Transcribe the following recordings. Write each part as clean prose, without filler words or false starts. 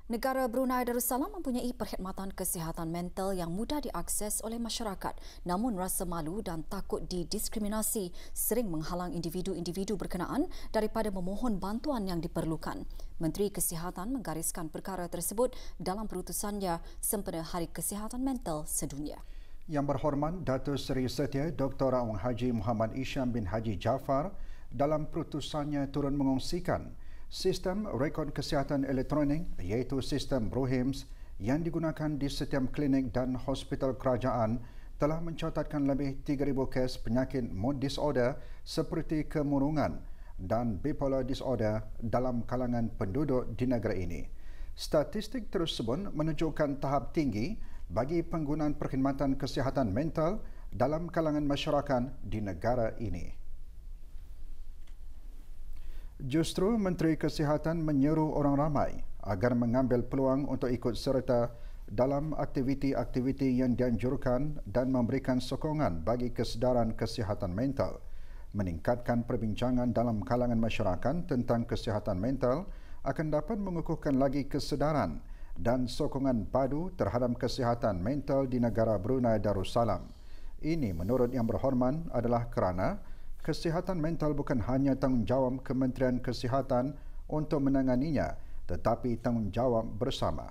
Negara Brunei Darussalam mempunyai perkhidmatan kesihatan mental yang mudah diakses oleh masyarakat, namun rasa malu dan takut didiskriminasi sering menghalang individu-individu berkenaan daripada memohon bantuan yang diperlukan. Menteri Kesihatan menggariskan perkara tersebut dalam perutusannya sempena Hari Kesihatan Mental Sedunia. Yang berhormat Datuk Seri Setia Dr. Awang Haji Muhammad Isham bin Haji Jaafar dalam perutusannya turun mengongsikan sistem rekod kesihatan elektronik iaitu sistem BROHIMS yang digunakan di setiap klinik dan hospital kerajaan telah mencatatkan lebih 3,000 kes penyakit mood disorder seperti kemurungan dan bipolar disorder dalam kalangan penduduk di negara ini. Statistik tersebut menunjukkan tahap tinggi bagi penggunaan perkhidmatan kesihatan mental dalam kalangan masyarakat di negara ini. Justru Menteri Kesihatan menyeru orang ramai agar mengambil peluang untuk ikut serta dalam aktiviti-aktiviti yang dianjurkan dan memberikan sokongan bagi kesedaran kesihatan mental, meningkatkan perbincangan dalam kalangan masyarakat tentang kesihatan mental akan dapat mengukuhkan lagi kesedaran dan sokongan padu terhadap kesihatan mental di negara Brunei Darussalam. Ini menurut Yang Berhormat adalah kerana kesihatan mental bukan hanya tanggungjawab Kementerian Kesihatan untuk menanganinya, tetapi tanggungjawab bersama.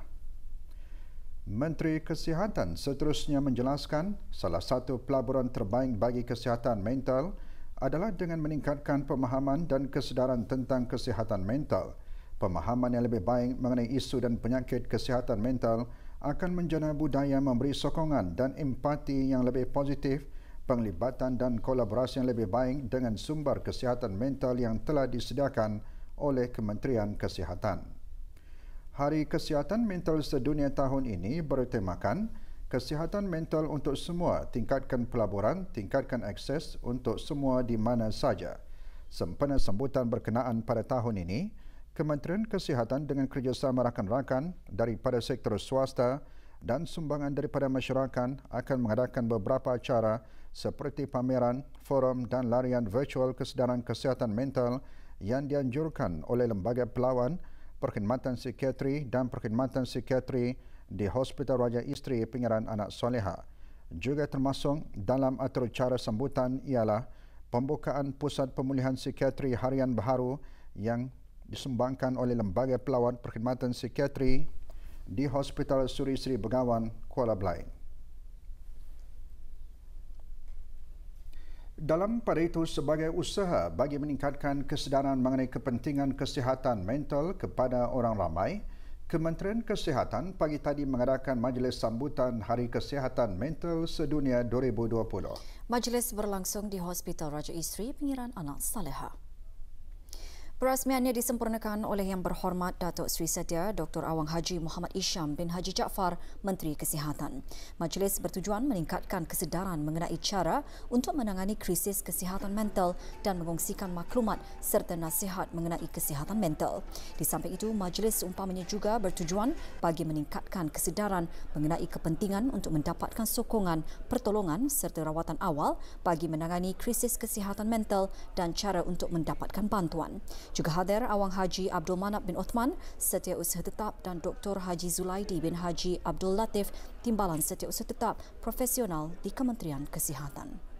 Menteri Kesihatan seterusnya menjelaskan salah satu pelaburan terbaik bagi kesihatan mental adalah dengan meningkatkan pemahaman dan kesedaran tentang kesihatan mental. Pemahaman yang lebih baik mengenai isu dan penyakit kesihatan mental akan menjana budaya memberi sokongan dan empati yang lebih positif, penglibatan dan kolaborasi yang lebih baik dengan sumber kesihatan mental yang telah disediakan oleh Kementerian Kesihatan. Hari Kesihatan Mental Sedunia tahun ini bertemakan Kesihatan Mental untuk Semua, tingkatkan pelaburan, tingkatkan akses untuk semua di mana saja. Sempena sambutan berkenaan pada tahun ini, Kementerian Kesihatan dengan kerjasama rakan-rakan daripada sektor swasta dan sumbangan daripada masyarakat akan mengadakan beberapa acara seperti pameran, forum dan larian virtual kesedaran kesihatan mental yang dianjurkan oleh Lembaga Pelawan, Perkhidmatan Psikiatri dan Perkhidmatan Psikiatri di Hospital Raja Isteri Pengiran Anak Soleha. Juga termasuk dalam atur cara sambutan ialah pembukaan Pusat Pemulihan Psikiatri Harian Baharu yang disumbangkan oleh Lembaga Pelawan Perkhidmatan Psikiatri di Hospital Suri Sri Begawan, Kuala Belait. Dalam pada itu, sebagai usaha bagi meningkatkan kesedaran mengenai kepentingan kesihatan mental kepada orang ramai, Kementerian Kesihatan pagi tadi mengadakan majlis sambutan Hari Kesihatan Mental Sedunia 2020. Majlis berlangsung di Hospital Raja Isteri Pengiran Anak Soleha. Perasmiannya disempurnakan oleh Yang Berhormat Datuk Seri Setia Dr. Awang Haji Muhammad Isham bin Haji Jaafar, Menteri Kesihatan. Majlis bertujuan meningkatkan kesedaran mengenai cara untuk menangani krisis kesihatan mental dan mengongsikan maklumat serta nasihat mengenai kesihatan mental. Di samping itu, majlis umpamanya juga bertujuan bagi meningkatkan kesedaran mengenai kepentingan untuk mendapatkan sokongan, pertolongan serta rawatan awal bagi menangani krisis kesihatan mental dan cara untuk mendapatkan bantuan. Juga hadir Awang Haji Abdul Manap bin Uthman, Setiausaha Tetap dan Dr. Haji Zulaidi bin Haji Abdul Latif, Timbalan Setiausaha Tetap Profesional di Kementerian Kesihatan.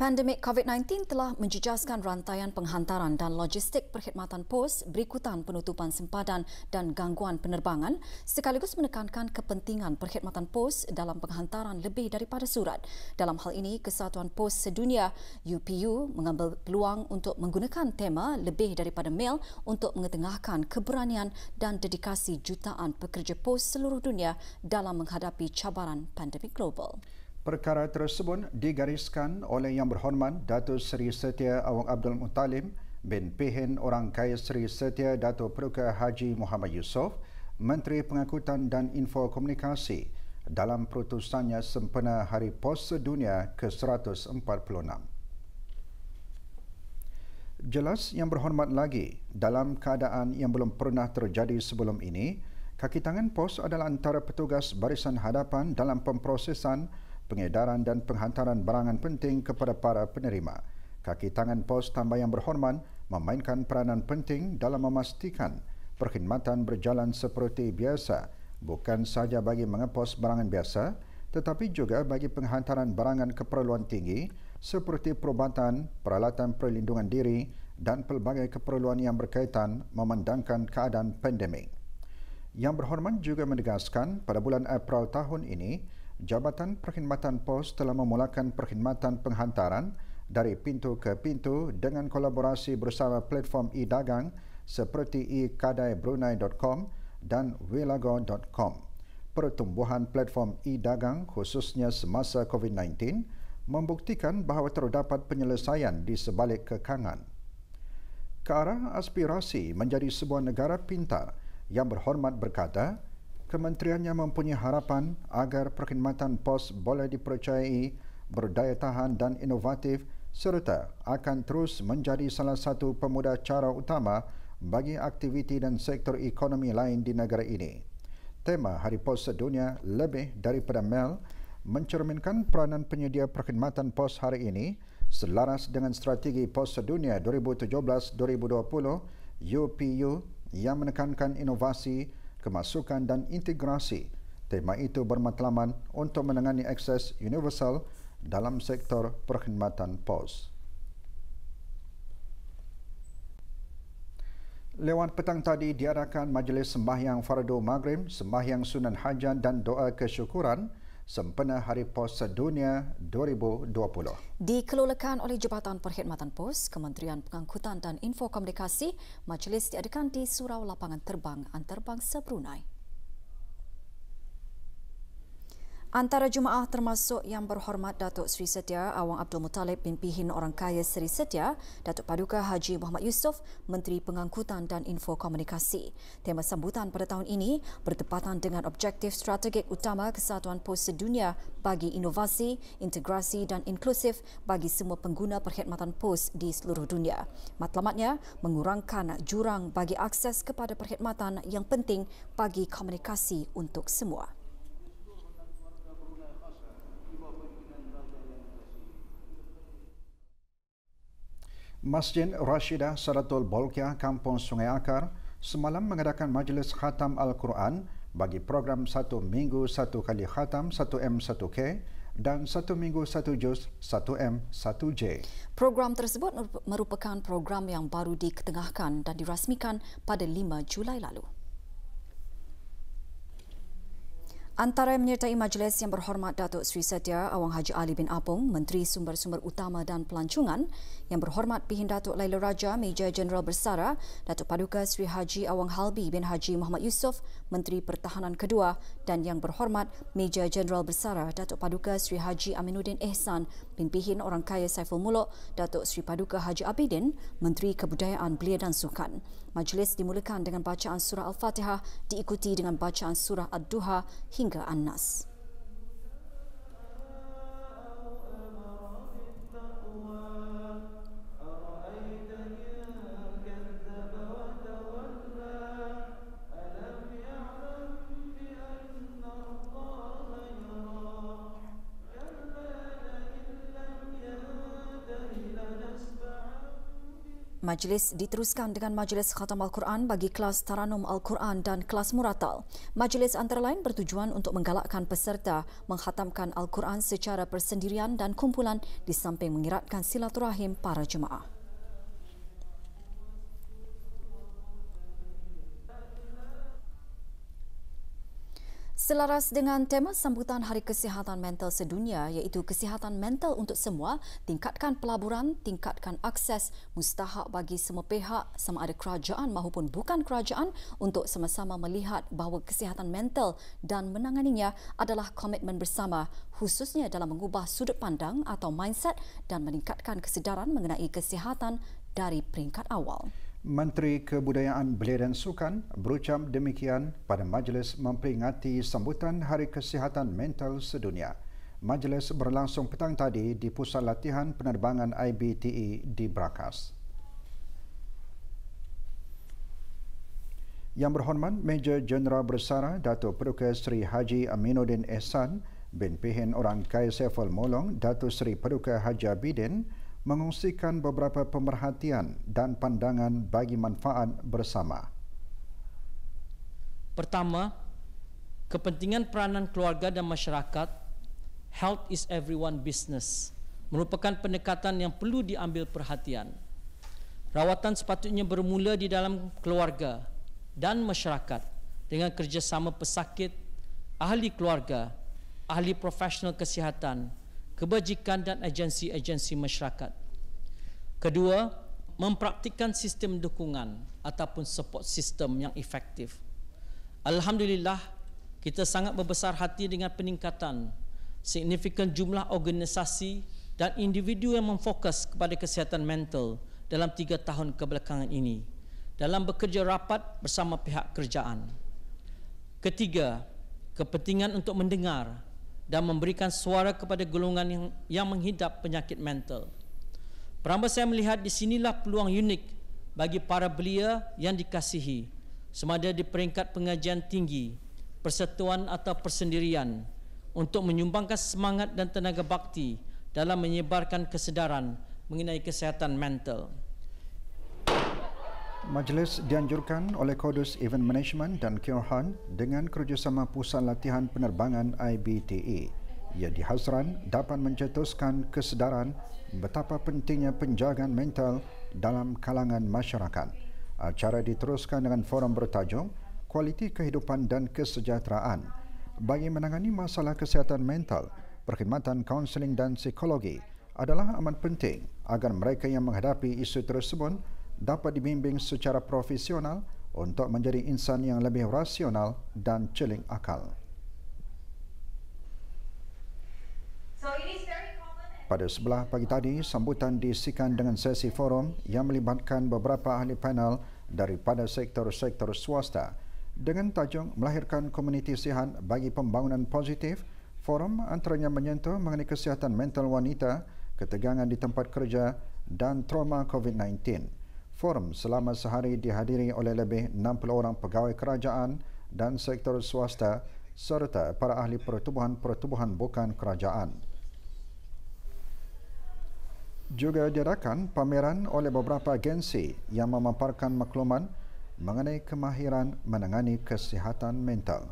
Pandemik COVID-19 telah menjejaskan rantaian penghantaran dan logistik perkhidmatan pos berikutan penutupan sempadan dan gangguan penerbangan sekaligus menekankan kepentingan perkhidmatan pos dalam penghantaran lebih daripada surat. Dalam hal ini, Kesatuan Pos Sedunia UPU mengambil peluang untuk menggunakan tema lebih daripada mail untuk mengetengahkan keberanian dan dedikasi jutaan pekerja pos seluruh dunia dalam menghadapi cabaran pandemik global. Perkara tersebut digariskan oleh Yang Berhormat Datuk Seri Setia Awang Abdul Muttalib bin Pihin Orang Kaya Seri Setia Datuk Peruka Haji Muhammad Yusof, Menteri Pengangkutan dan Info Komunikasi dalam perutusannya sempena Hari Pos Sedunia ke-146. Jelas Yang Berhormat lagi, dalam keadaan yang belum pernah terjadi sebelum ini, kaki tangan pos adalah antara petugas barisan hadapan dalam pemprosesan pengedaran dan penghantaran barangan penting kepada para penerima. Kaki tangan pos tambah yang berhormat memainkan peranan penting dalam memastikan perkhidmatan berjalan seperti biasa, bukan sahaja bagi mengepos barangan biasa, tetapi juga bagi penghantaran barangan keperluan tinggi seperti perubatan, peralatan perlindungan diri dan pelbagai keperluan yang berkaitan memandangkan keadaan pandemik. Yang berhormat juga menegaskan pada bulan April tahun ini, Jabatan Perkhidmatan Pos telah memulakan perkhidmatan penghantaran dari pintu ke pintu dengan kolaborasi bersama platform e-dagang seperti e-kadaibrunei.com dan wilago.com. Pertumbuhan platform e-dagang khususnya semasa COVID-19 membuktikan bahawa terdapat penyelesaian di sebalik kekangan. Ke arah aspirasi menjadi sebuah negara pintar, Yang berhormat berkata, kementeriannya mempunyai harapan agar perkhidmatan pos boleh dipercayai, berdaya tahan dan inovatif serta akan terus menjadi salah satu pemuda cara utama bagi aktiviti dan sektor ekonomi lain di negara ini. Tema Hari Pos Sedunia lebih daripada MEL mencerminkan peranan penyedia perkhidmatan pos hari ini selaras dengan strategi Pos Sedunia 2017-2020 UPU yang menekankan inovasi, kemasukan dan integrasi. Tema itu bermatlamat untuk menangani akses universal dalam sektor perkhidmatan pos. Lewat petang tadi diadakan majlis sembahyang Fardu Maghrib, sembahyang Sunan Hajat dan doa kesyukuran sempena Hari Pos Sedunia 2020. Dikelolakan oleh Jabatan Perkhidmatan Pos, Kementerian Pengangkutan dan Infokomunikasi, majlis diadakan di Surau Lapangan Terbang Antarabangsa Brunei. Antara jemaah termasuk Yang Berhormat Datuk Seri Setia Awang Abdul Muttalib bin Pihin Orang Kaya Seri Setia, Datuk Paduka Haji Muhammad Yusof, Menteri Pengangkutan dan Infokomunikasi. Tema sambutan pada tahun ini bertepatan dengan objektif strategik utama Kesatuan Pos Sedunia bagi inovasi, integrasi dan inklusif bagi semua pengguna perkhidmatan pos di seluruh dunia. Matlamatnya mengurangkan jurang bagi akses kepada perkhidmatan yang penting bagi komunikasi untuk semua. Masjid Rashidah Sadatul Bolkiah Kampung Sungai Akar semalam mengadakan majlis khatam Al-Quran bagi program 1 minggu 1 kali khatam 1M 1K dan 1 minggu 1 juz 1M 1J. Program tersebut merupakan program yang baru diketengahkan dan dirasmikan pada 5 Julai lalu. Antara yang menyertai majlis Yang Berhormat Datuk Seri Setia Awang Haji Ali bin Apong, Menteri Sumber-Sumber Utama dan Pelancongan, Yang Berhormat Pihin Datuk Laila Raja, Meja Jeneral Bersara, Datuk Paduka Seri Haji Awang Halbi bin Haji Muhammad Yusof, Menteri Pertahanan Kedua, dan Yang Berhormat Meja Jeneral Bersara, Datuk Paduka Seri Haji Aminuddin Ehsan bin Pihin Orang Kaya Saiful Muluk, Datuk Seri Paduka Haji Abidin, Menteri Kebudayaan Belia dan Sukan. Majlis dimulakan dengan bacaan surah Al-Fatihah diikuti dengan bacaan surah Ad-Duha hingga An-Nas. Majlis diteruskan dengan Majlis Khatam Al-Quran bagi kelas Taranum Al-Quran dan kelas Muratal. Majlis antara lain bertujuan untuk menggalakkan peserta menghatamkan Al-Quran secara persendirian dan kumpulan di samping mengeratkan silaturahim para jemaah. Selaras dengan tema sambutan Hari Kesihatan Mental Sedunia iaitu kesihatan mental untuk semua, tingkatkan pelaburan, tingkatkan akses mustahak bagi semua pihak sama ada kerajaan maupun bukan kerajaan untuk sama-sama melihat bahawa kesihatan mental dan menanganinya adalah komitmen bersama khususnya dalam mengubah sudut pandang atau mindset dan meningkatkan kesedaran mengenai kesihatan dari peringkat awal. Menteri Kebudayaan Belia dan Sukan berucap demikian pada majlis memperingati sambutan Hari Kesihatan Mental Sedunia. Majlis berlangsung petang tadi di Pusat Latihan Penerbangan IBTE di Brakas. Yang Berhormat Meja Jeneral Bersara Datuk Paduka Seri Haji Aminuddin Ehsan bin Pihin Orang Kaya Saiful Molong, Datuk Seri Paduka Haji Abidin, mengungsikan beberapa pemerhatian dan pandangan bagi manfaat bersama. Pertama, kepentingan peranan keluarga dan masyarakat, health is everyone business, merupakan pendekatan yang perlu diambil perhatian. Rawatan sepatutnya bermula di dalam keluarga dan masyarakat dengan kerjasama pesakit, ahli keluarga, ahli profesional kesihatan, kebajikan dan agensi-agensi masyarakat. Kedua, mempraktikkan sistem dukungan ataupun support system yang efektif. Alhamdulillah, kita sangat berbesar hati dengan peningkatan signifikan jumlah organisasi dan individu yang memfokus kepada kesihatan mental dalam 3 tahun kebelakangan ini dalam bekerja rapat bersama pihak kerajaan. Ketiga, kepentingan untuk mendengar dan memberikan suara kepada golongan yang menghidap penyakit mental. Perambah saya melihat di sinilah peluang unik bagi para belia yang dikasihi, semada di peringkat pengajian tinggi, persatuan atau persendirian, untuk menyumbangkan semangat dan tenaga bakti dalam menyebarkan kesedaran mengenai kesihatan mental. Majlis dianjurkan oleh Kodus Event Management dan Kiohan dengan kerjasama Pusat Latihan Penerbangan IBTE. Ia dihasran dapat mencetuskan kesedaran betapa pentingnya penjagaan mental dalam kalangan masyarakat. Acara diteruskan dengan forum bertajuk Kualiti Kehidupan dan Kesejahteraan. Bagi menangani masalah kesihatan mental, perkhidmatan kaunseling dan psikologi adalah amat penting agar mereka yang menghadapi isu tersebut dapat dibimbing secara profesional untuk menjadi insan yang lebih rasional dan celing akal. Pada sebelah pagi tadi, sambutan diisikan dengan sesi forum yang melibatkan beberapa ahli panel daripada sektor-sektor swasta. Dengan tajuk melahirkan komuniti sihat bagi pembangunan positif, forum antaranya menyentuh mengenai kesihatan mental wanita, ketegangan di tempat kerja dan trauma COVID-19. Forum selama sehari dihadiri oleh lebih 60 orang pegawai kerajaan dan sektor swasta serta para ahli pertubuhan bukan kerajaan. Juga diadakan pameran oleh beberapa agensi yang memaparkan maklumat mengenai kemahiran menangani kesihatan mental.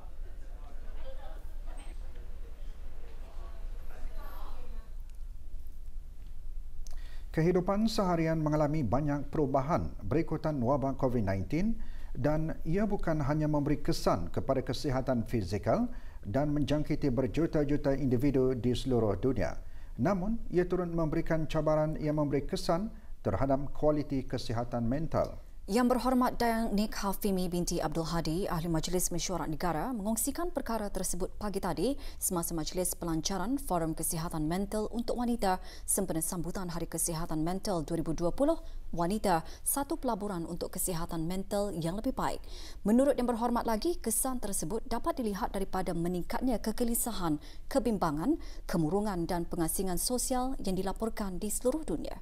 Kehidupan seharian mengalami banyak perubahan berikutan wabak COVID-19 dan ia bukan hanya memberi kesan kepada kesihatan fizikal dan menjangkiti berjuta-juta individu di seluruh dunia. Namun, ia turut memberikan cabaran yang memberi kesan terhadap kualiti kesihatan mental. Yang Berhormat Dayang Nik Hafimi binti Abdul Hadi, Ahli Majlis Mesyuarat Negara, mengongsikan perkara tersebut pagi tadi semasa majlis pelancaran Forum Kesihatan Mental untuk Wanita sempena sambutan Hari Kesihatan Mental 2020 Wanita, satu pelaburan untuk kesihatan mental yang lebih baik. Menurut Yang Berhormat lagi, kesan tersebut dapat dilihat daripada meningkatnya kegelisahan, kebimbangan, kemurungan dan pengasingan sosial yang dilaporkan di seluruh dunia.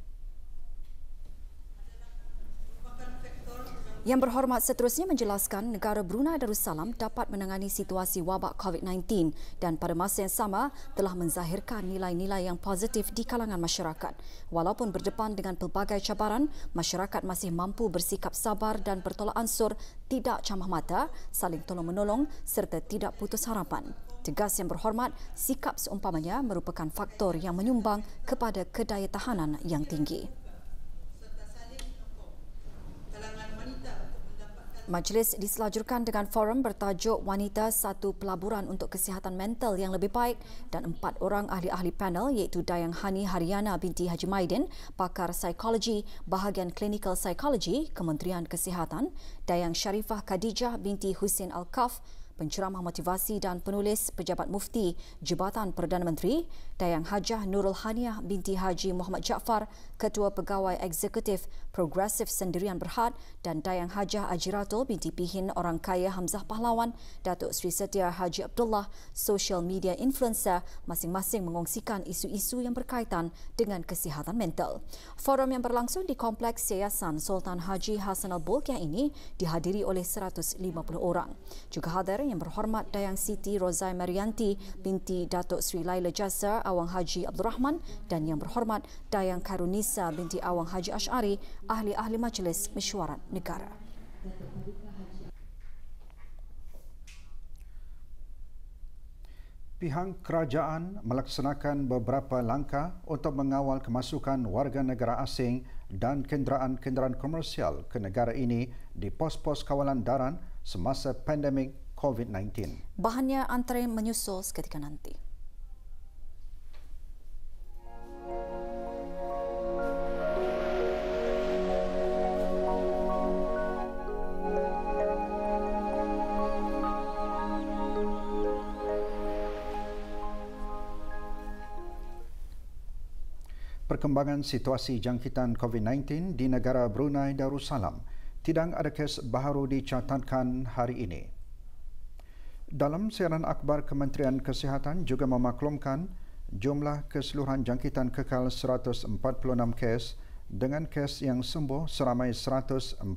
Yang Berhormat seterusnya menjelaskan negara Brunei Darussalam dapat menangani situasi wabak COVID-19 dan pada masa yang sama telah menzahirkan nilai-nilai yang positif di kalangan masyarakat. Walaupun berdepan dengan pelbagai cabaran, masyarakat masih mampu bersikap sabar dan bertolak ansur, tidak camah mata, saling tolong-menolong serta tidak putus harapan. Tegas Yang Berhormat, sikap seumpamanya merupakan faktor yang menyumbang kepada kedayatahanan yang tinggi. Majlis diselajurkan dengan forum bertajuk Wanita, Satu Pelaburan untuk Kesihatan Mental yang Lebih Baik dan 4 orang ahli-ahli panel iaitu Dayang Hani Haryana binti Haji Maidin, pakar psikologi bahagian klinikal psikologi Kementerian Kesihatan, Dayang Sharifah Khadijah binti Husin Al-Kaf, penceramah motivasi dan penulis Pejabat Mufti Jabatan Perdana Menteri, Dayang Hajah Nurul Haniah binti Haji Muhammad Jaafar, Ketua Pegawai Eksekutif Progresif Sendirian Berhad dan Dayang Hajah Ajiratul binti Pihin Orang Kaya Hamzah Pahlawan, Datuk Sri Setia Haji Abdullah, social media influencer, masing-masing mengongsikan isu-isu yang berkaitan dengan kesihatan mental. Forum yang berlangsung di Kompleks Yayasan Sultan Haji Hassan Al Bolkiah ini dihadiri oleh 150 orang. Juga hadir Yang Berhormat Dayang Siti Rozai Marianti binti Datuk Seri Laila Jasser Awang Haji Abdul Rahman dan Yang Berhormat Dayang Khairunisa binti Awang Haji Ash'ari, ahli-ahli Majlis Mesyuarat Negara. Pihak kerajaan melaksanakan beberapa langkah untuk mengawal kemasukan warga negara asing dan kenderaan-kenderaan komersial ke negara ini di pos-pos kawalan darat semasa pandemik COVID-19. Bahannya antara menyusul seketika nanti. Perkembangan situasi jangkitan COVID-19 di negara Brunei Darussalam. Tidak ada kes baharu dicatatkan hari ini. Dalam siaran akhbar Kementerian Kesihatan juga memaklumkan jumlah keseluruhan jangkitan kekal 146 kes dengan kes yang sembuh seramai 143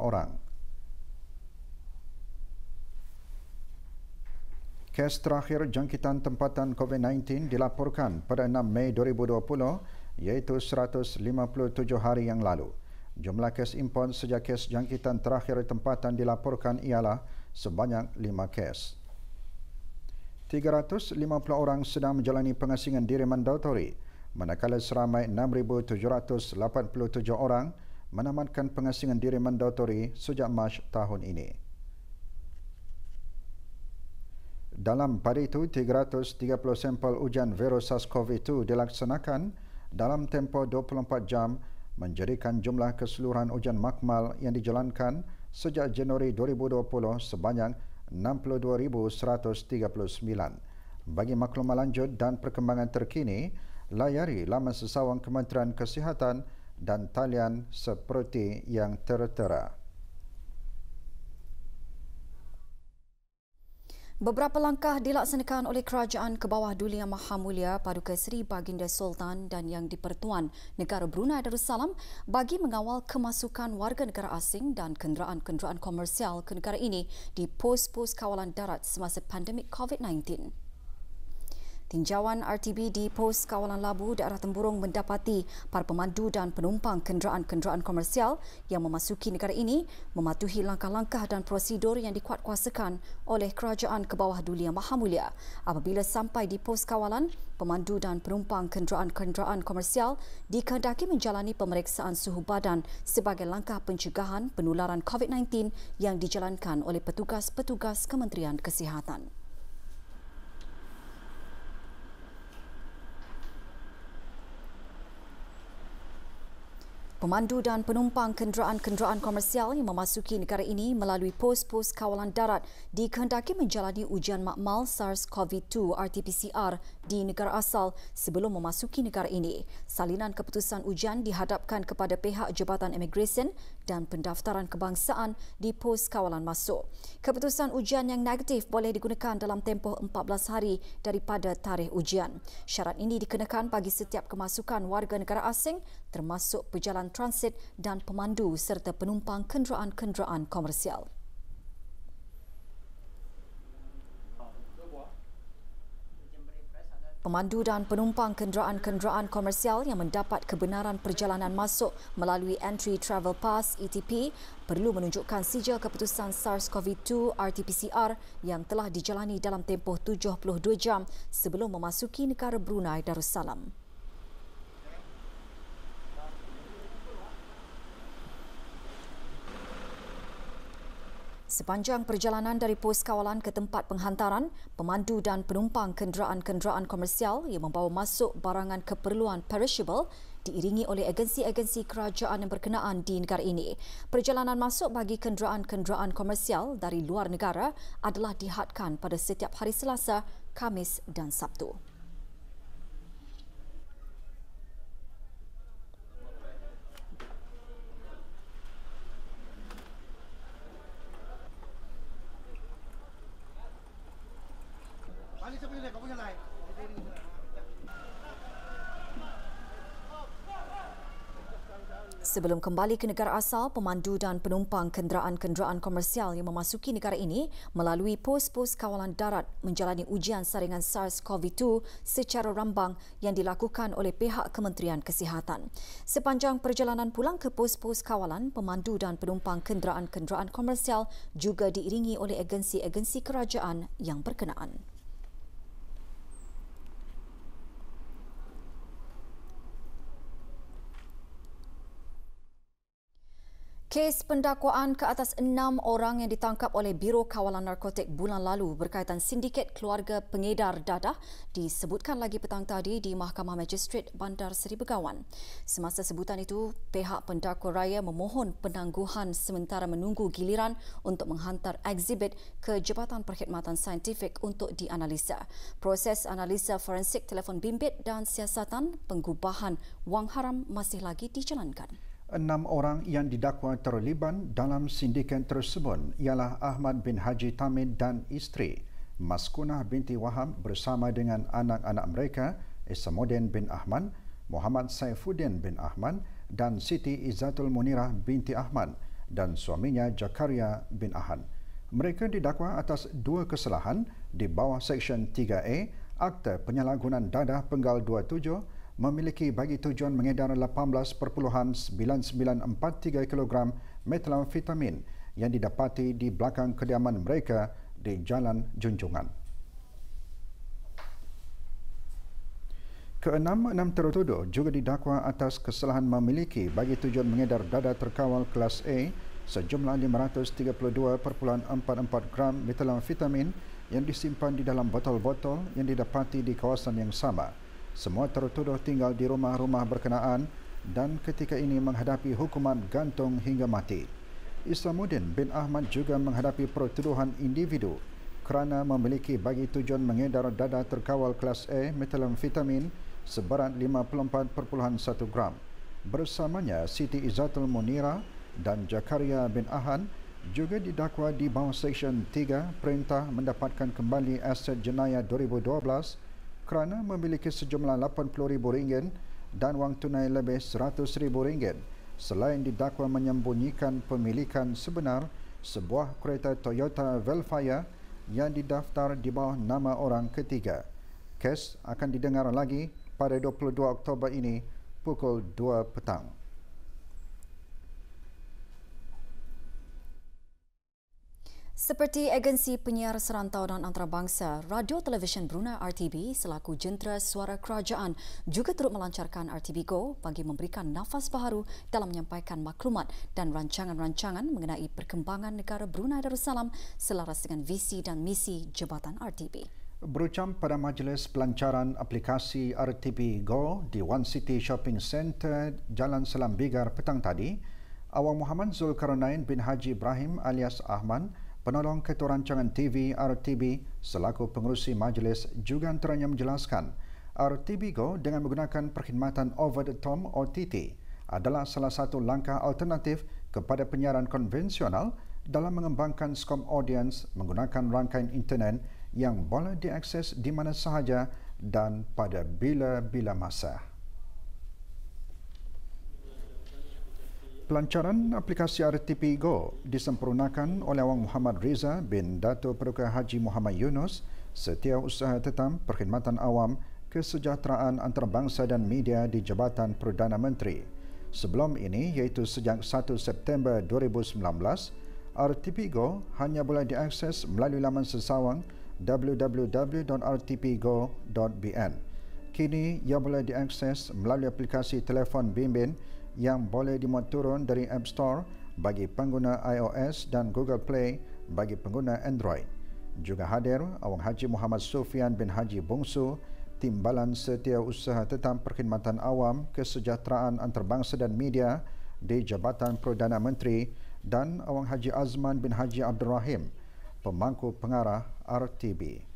orang. Kes terakhir jangkitan tempatan COVID-19 dilaporkan pada 6 Mei 2020 iaitu 157 hari yang lalu. Jumlah kes import sejak kes jangkitan terakhir tempatan dilaporkan ialah sebanyak 5 kes. 350 orang sedang menjalani pengasingan diri mandatori, manakala seramai 6,787 orang menamatkan pengasingan diri mandatori sejak Mac tahun ini. Dalam pada itu, 330 sampel ujian virus SARS-CoV-2 dilaksanakan dalam tempoh 24 jam, menjadikan jumlah keseluruhan ujian makmal yang dijalankan sejak Januari 2020 sebanyak 62,139. Bagi maklumat lanjut dan perkembangan terkini, layari laman sesawang Kementerian Kesihatan dan talian seperti yang tertera. Beberapa langkah dilaksanakan oleh Kerajaan ke bawah Duli Yang Maha Mulia Paduka Seri Baginda Sultan dan Yang di-Pertuan Negara Brunei Darussalam bagi mengawal kemasukan warga negara asing dan kenderaan-kenderaan komersial ke negara ini di pos-pos kawalan darat semasa pandemik COVID-19. Tinjauan RTB di Pos Kawalan Labu, daerah Temburong mendapati para pemandu dan penumpang kenderaan-kenderaan komersial yang memasuki negara ini mematuhi langkah-langkah dan prosedur yang dikuatkuasakan oleh Kerajaan ke bawah Duli Yang Maha Mulia. Apabila sampai di pos kawalan, pemandu dan penumpang kenderaan-kenderaan komersial dikehendaki menjalani pemeriksaan suhu badan sebagai langkah pencegahan penularan COVID-19 yang dijalankan oleh petugas-petugas Kementerian Kesihatan. Pemandu dan penumpang kenderaan-kenderaan komersial yang memasuki negara ini melalui pos-pos kawalan darat dikehendaki menjalani ujian makmal SARS-CoV-2 RT-PCR di negara asal sebelum memasuki negara ini. Salinan keputusan ujian dihadapkan kepada pihak Jabatan Imigresen dan Pendaftaran Kebangsaan di pos kawalan masuk. Keputusan ujian yang negatif boleh digunakan dalam tempoh 14 hari daripada tarikh ujian. Syarat ini dikenakan bagi setiap kemasukan warga negara asing termasuk pejalan transit dan pemandu serta penumpang kenderaan-kenderaan komersial. Pemandu dan penumpang kenderaan-kenderaan komersial yang mendapat kebenaran perjalanan masuk melalui Entry Travel Pass ETP perlu menunjukkan sijil keputusan SARS-CoV-2 RT-PCR yang telah dijalani dalam tempoh 72 jam sebelum memasuki negara Brunei Darussalam. Sepanjang perjalanan dari pos kawalan ke tempat penghantaran, pemandu dan penumpang kenderaan-kenderaan komersial yang membawa masuk barangan keperluan perishable diiringi oleh agensi-agensi kerajaan yang berkenaan di negara ini. Perjalanan masuk bagi kenderaan-kenderaan komersial dari luar negara adalah dihadkan pada setiap hari Selasa, Khamis dan Sabtu. Sebelum kembali ke negara asal, pemandu dan penumpang kenderaan-kenderaan komersial yang memasuki negara ini melalui pos-pos kawalan darat menjalani ujian saringan SARS-CoV-2 secara rambang yang dilakukan oleh pihak Kementerian Kesihatan. Sepanjang perjalanan pulang ke pos-pos kawalan, pemandu dan penumpang kenderaan-kenderaan komersial juga diiringi oleh agensi-agensi kerajaan yang berkenaan. Kes pendakwaan ke atas 6 orang yang ditangkap oleh Biro Kawalan Narkotik bulan lalu berkaitan sindiket keluarga pengedar dadah disebutkan lagi petang tadi di Mahkamah Magistrate Bandar Seri Begawan. Semasa sebutan itu, pihak pendakwa raya memohon penangguhan sementara menunggu giliran untuk menghantar ekshibit ke Jabatan Perkhidmatan Saintifik untuk dianalisa. Proses analisa forensik telefon bimbit dan siasatan pengubahan wang haram masih lagi dijalankan. 6 orang yang didakwa terlibat dalam sindiket tersebut ialah Ahmad bin Haji Tamid dan isteri, Maskunah binti Wahab bersama dengan anak-anak mereka, Isamuddin bin Ahmad, Muhammad Saifuddin bin Ahmad dan Siti Izzatul Munirah binti Ahmad dan suaminya Jakaria bin Ahad. Mereka didakwa atas 2 kesalahan di bawah Seksyen 3A Akta Penyalahgunaan Dadah Penggal 27 memiliki bagi tujuan mengedar 18.9943 kg metamfetamin yang didapati di belakang kediaman mereka di Jalan Junjungan. Keenam tertuduh juga didakwa atas kesalahan memiliki bagi tujuan mengedar dadah terkawal kelas A sejumlah 532.44 gram metamfetamin yang disimpan di dalam botol-botol yang didapati di kawasan yang sama. Semua tertuduh tinggal di rumah-rumah berkenaan dan ketika ini menghadapi hukuman gantung hingga mati. Isamuddin bin Ahmad juga menghadapi pertuduhan individu kerana memiliki bagi tujuan mengedar dadah terkawal kelas A metamfetamin seberat 54.1 gram. Bersamanya Siti Izzatul Munirah dan Jakaria bin Ahad juga didakwa di bawah Seksyen 3 Perintah Mendapatkan Kembali Aset Jenayah 2012 kerana memiliki sejumlah RM80,000 dan wang tunai lebih RM100,000 selain didakwa menyembunyikan pemilikan sebenar sebuah kereta Toyota Velfire yang didaftar di bawah nama orang ketiga. Kes akan didengar lagi pada 22 Oktober ini pukul 2 petang. Seperti agensi penyiar serantau dan antarabangsa, Radio Televisyen Brunei RTB selaku jentera suara kerajaan juga turut melancarkan RTB Go bagi memberikan nafas baharu dalam menyampaikan maklumat dan rancangan-rancangan mengenai perkembangan negara Brunei Darussalam selaras dengan visi dan misi Jabatan RTB. Berucam pada majlis pelancaran aplikasi RTB Go di One City Shopping Centre, Jalan Selam Bigar petang tadi, Awang Muhammad Zulkarnain bin Haji Ibrahim alias Ahmad, penolong Ketua Rancangan TV RTB selaku pengerusi majlis juga antaranya menjelaskan RTB Go dengan menggunakan perkhidmatan over the top OTT adalah salah satu langkah alternatif kepada penyiaran konvensional dalam mengembangkan skop audiens menggunakan rangkaian internet yang boleh diakses di mana sahaja dan pada bila-bila masa. Pelancaran aplikasi RTB Go disempurnakan oleh Awang Muhammad Reza bin Dato' Paduka Haji Muhammad Yunus, Setiausaha Tetap Perkhidmatan Awam, Kesejahteraan Antarabangsa dan Media di Jabatan Perdana Menteri. Sebelum ini, iaitu sejak 1 September 2019, RTB Go hanya boleh diakses melalui laman sesawang www.rtbgo.bn. Kini, ia boleh diakses melalui aplikasi telefon bimbit yang boleh dimuat turun dari App Store bagi pengguna iOS dan Google Play bagi pengguna Android. Juga hadir Awang Haji Muhammad Sufian bin Haji Bongsu, Timbalan Setiausaha Tetap Perkhidmatan Awam, Kesejahteraan Antarabangsa dan Media di Jabatan Perdana Menteri dan Awang Haji Azman bin Haji Abdul Rahim, Pemangku Pengarah RTB.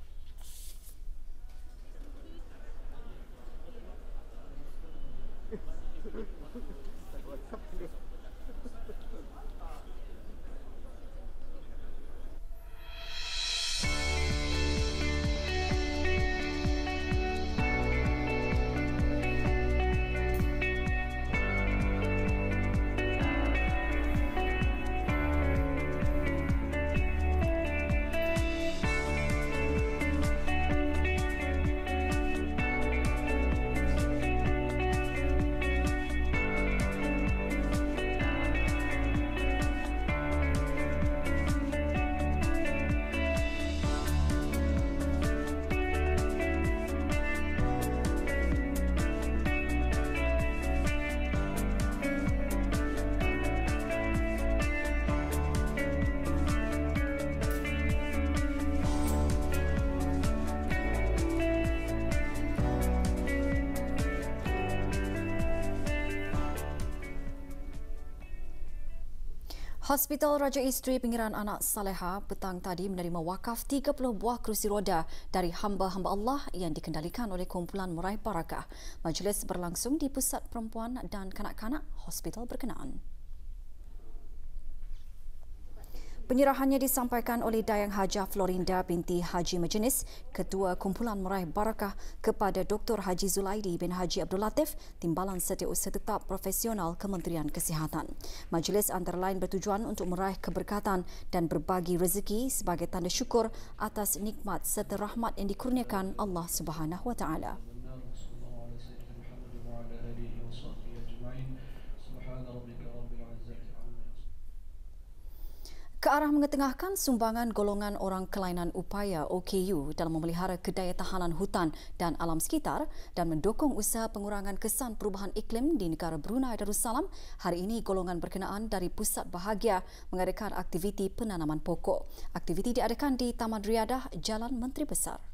Hospital Raja Isteri Pengiran Anak Saleha petang tadi menerima wakaf 30 buah kerusi roda dari hamba-hamba Allah yang dikendalikan oleh kumpulan Meraih Barakah. Majlis berlangsung di Pusat Perempuan dan Kanak-kanak hospital berkenaan. Penyerahannya disampaikan oleh Dayang Hajah Florinda binti Haji Majenis, Ketua Kumpulan Meraih Barakah kepada Dr. Haji Zulaidi bin Haji Abdul Latif, Timbalan Setiausaha Tetap Profesional Kementerian Kesihatan. Majlis antara lain bertujuan untuk meraih keberkatan dan berbagi rezeki sebagai tanda syukur atas nikmat serta rahmat yang dikurniakan Allah Subhanahu Wa Taala. Ke arah mengetengahkan sumbangan golongan orang kelainan upaya OKU dalam memelihara kedaya tahanan hutan dan alam sekitar dan mendukung usaha pengurangan kesan perubahan iklim di negara Brunei Darussalam, hari ini golongan berkenaan dari Pusat Bahagia mengadakan aktiviti penanaman pokok. Aktiviti diadakan di Taman Riadah, Jalan Menteri Besar.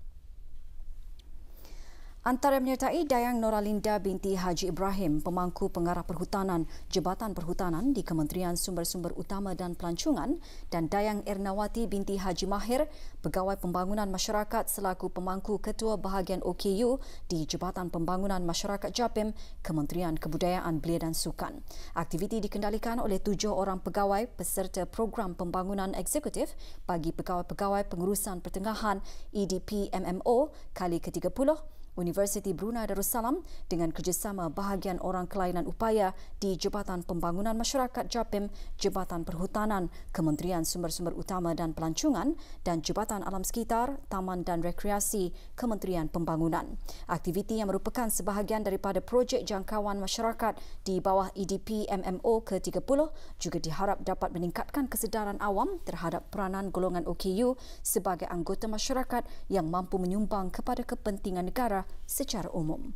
Antara menyertai Dayang Noralinda binti Haji Ibrahim, Pemangku Pengarah Perhutanan Jabatan Perhutanan di Kementerian Sumber-Sumber Utama dan Pelancongan, dan Dayang Ernawati binti Haji Mahir, Pegawai Pembangunan Masyarakat selaku Pemangku Ketua Bahagian OKU di Jabatan Pembangunan Masyarakat Japim, Kementerian Kebudayaan Belia dan Sukan. Aktiviti dikendalikan oleh 7 orang pegawai peserta Program Pembangunan Eksekutif bagi Pegawai-Pegawai Pengurusan Pertengahan EDP MMO kali ke-30 Universiti Brunei Darussalam dengan kerjasama bahagian orang kelainan upaya di Jabatan Pembangunan Masyarakat Japim, Jabatan Perhutanan, Kementerian Sumber-Sumber Utama dan Pelancongan dan Jabatan Alam Sekitar, Taman dan Rekreasi, Kementerian Pembangunan. Aktiviti yang merupakan sebahagian daripada projek jangkauan masyarakat di bawah EDP MMO ke-30 juga diharap dapat meningkatkan kesedaran awam terhadap peranan golongan OKU sebagai anggota masyarakat yang mampu menyumbang kepada kepentingan negara secara umum.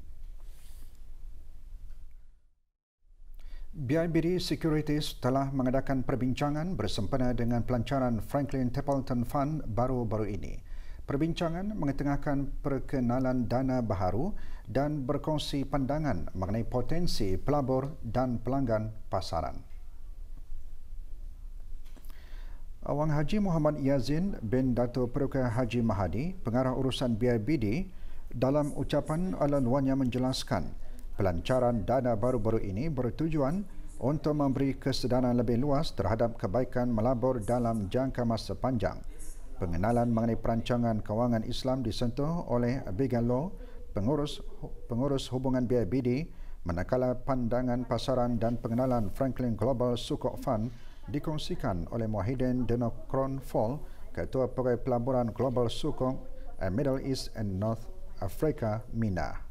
BIBD Securities telah mengadakan perbincangan bersempena dengan pelancaran Franklin Templeton Fund baru-baru ini. Perbincangan mengetengahkan perkenalan dana baharu dan berkongsi pandangan mengenai potensi pelabur dan pelanggan pasaran. Awang Haji Muhammad Yazin bin Dato' Peruka Haji Mahadi, Pengarah Urusan BIBD, dalam ucapan ala-luarnya menjelaskan pelancaran dana baru-baru ini bertujuan untuk memberi kesedaran lebih luas terhadap kebaikan melabur dalam jangka masa panjang. Pengenalan mengenai perancangan kewangan Islam disentuh oleh Abigail Law, pengurus hubungan BIBD, manakala pandangan pasaran dan pengenalan Franklin Global Sukuk Fund dikongsikan oleh Muhyiddin Denokron Fall, Ketua Pegawai Pelaburan Global Sukuk Middle East and North Afrika, Mina.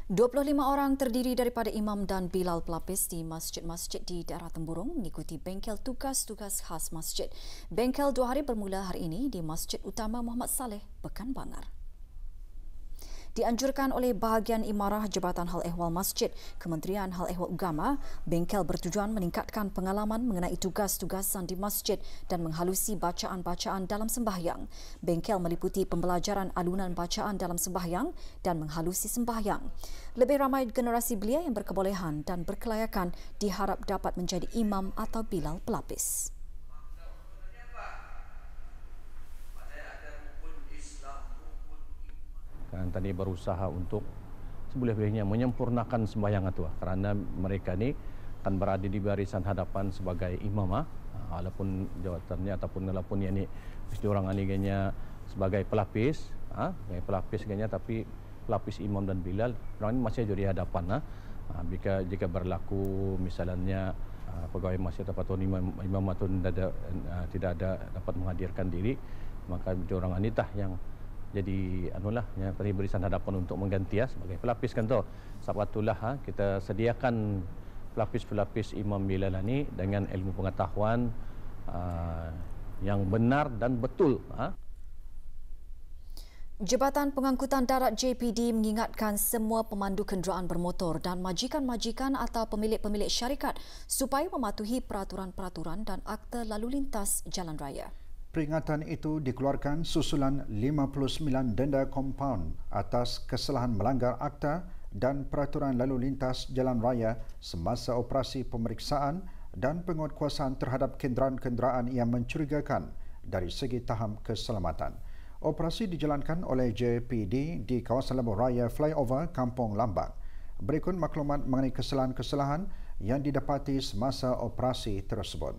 $25 orang terdiri daripada imam dan bilal pelapis di masjid-masjid di daerah Temburong mengikuti bengkel tugas-tugas khas masjid. Bengkel 2 hari bermula hari ini di Masjid Utama Muhammad Saleh, Pekan Bangar. Dianjurkan oleh bahagian Imarah Jabatan Hal Ehwal Masjid, Kementerian Hal Ehwal Agama, bengkel bertujuan meningkatkan pengalaman mengenai tugas-tugasan di masjid dan menghalusi bacaan-bacaan dalam sembahyang. Bengkel meliputi pembelajaran alunan bacaan dalam sembahyang dan menghalusi sembahyang. Lebih ramai generasi belia yang berkebolehan dan berkelayakan diharap dapat menjadi imam atau bilal pelapis. Kan tadi berusaha untuk seboleh-bolehnya menyempurnakan sembahyang itu kerana mereka ni akan berada di barisan hadapan sebagai imam walaupun jawatannya ataupun walaupun yang ni mesti orang ni ganya sebagai pelapis ganya tapi pelapis imam dan bilal orang ni masih jadi hadapan jika berlaku misalnya pegawai masjid atau imam atau tidak ada dapat menghadirkan diri, maka orang ni yang jadi yang tadi barisan hadapan untuk mengganti sebagai pelapis kan tu. Sebab itulah kita sediakan pelapis-pelapis imam bilal ni dengan ilmu pengetahuan yang benar dan betul. Jabatan Pengangkutan Darat JPD mengingatkan semua pemandu kenderaan bermotor dan majikan-majikan atau pemilik-pemilik syarikat supaya mematuhi peraturan-peraturan dan akta lalu lintas jalan raya. Peringatan itu dikeluarkan susulan 59 denda kompaun atas kesalahan melanggar akta dan peraturan lalu lintas jalan raya semasa operasi pemeriksaan dan penguatkuasaan terhadap kenderaan-kenderaan yang mencurigakan dari segi tahap keselamatan. Operasi dijalankan oleh JPD di kawasan Lebuh Raya Flyover Kampung Lambang. Berikut maklumat mengenai kesalahan-kesalahan yang didapati semasa operasi tersebut.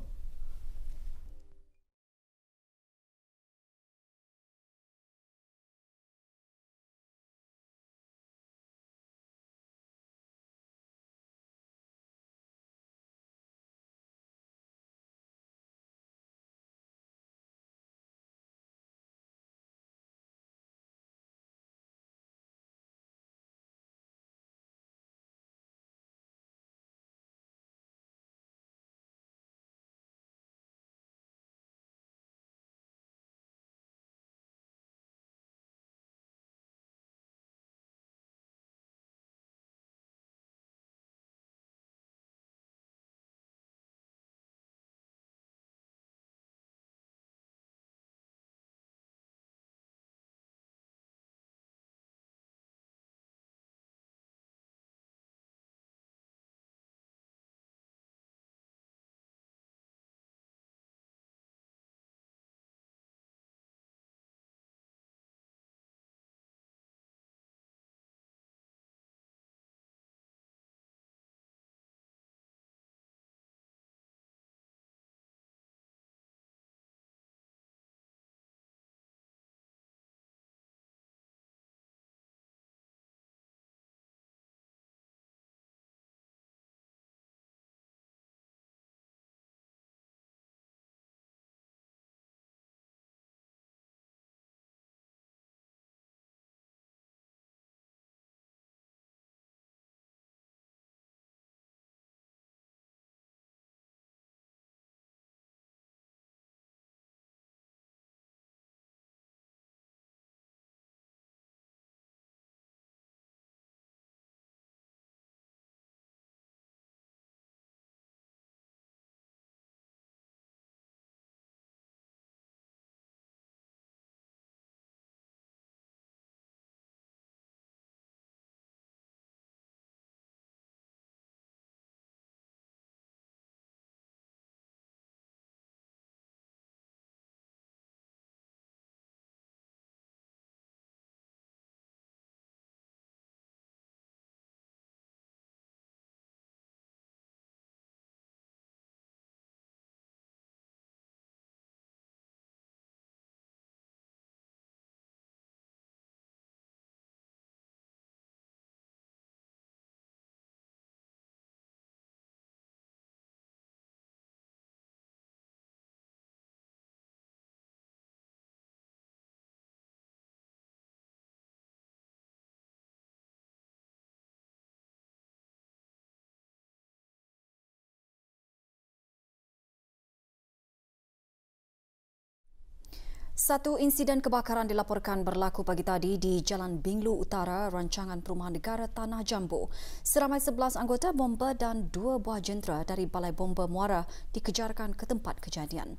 Satu insiden kebakaran dilaporkan berlaku pagi tadi di Jalan Binglu Utara, Rancangan Perumahan Negara Tanah Jambu. Seramai 11 anggota bomba dan 2 buah jentera dari Balai Bomba Muara dikejarkan ke tempat kejadian.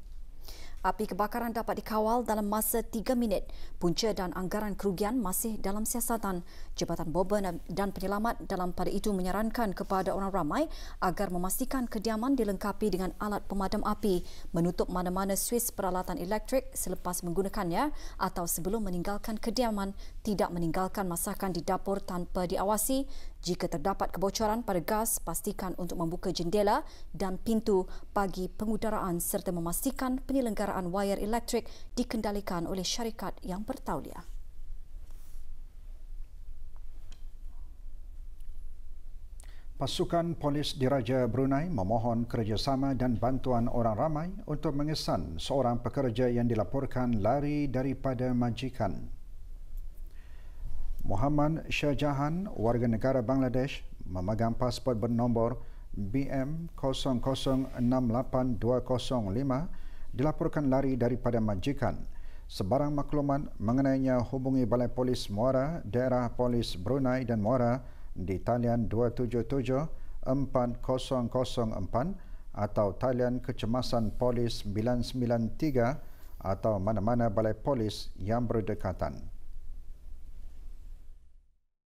Api kebakaran dapat dikawal dalam masa 3 minit. Punca dan anggaran kerugian masih dalam siasatan. Jabatan Bomba dan Penyelamat dalam pada itu menyarankan kepada orang ramai agar memastikan kediaman dilengkapi dengan alat pemadam api, menutup mana-mana suis peralatan elektrik selepas menggunakannya atau sebelum meninggalkan kediaman, tidak meninggalkan masakan di dapur tanpa diawasi. Jika terdapat kebocoran pada gas, pastikan untuk membuka jendela dan pintu bagi pengudaraan serta memastikan penyelenggaraan wayar elektrik dikendalikan oleh syarikat yang bertauliah. Pasukan Polis Diraja Brunei memohon kerjasama dan bantuan orang ramai untuk mengesan seorang pekerja yang dilaporkan lari daripada majikan. Muhammad Shahjahan, warga negara Bangladesh, memegang pasport bernombor BM006825, dilaporkan lari daripada majikan. Sebarang maklumat mengenainya hubungi Balai Polis Muara, Daerah Polis Brunei dan Muara di talian 277-4004 atau talian Kecemasan Polis 993 atau mana-mana balai polis yang berdekatan.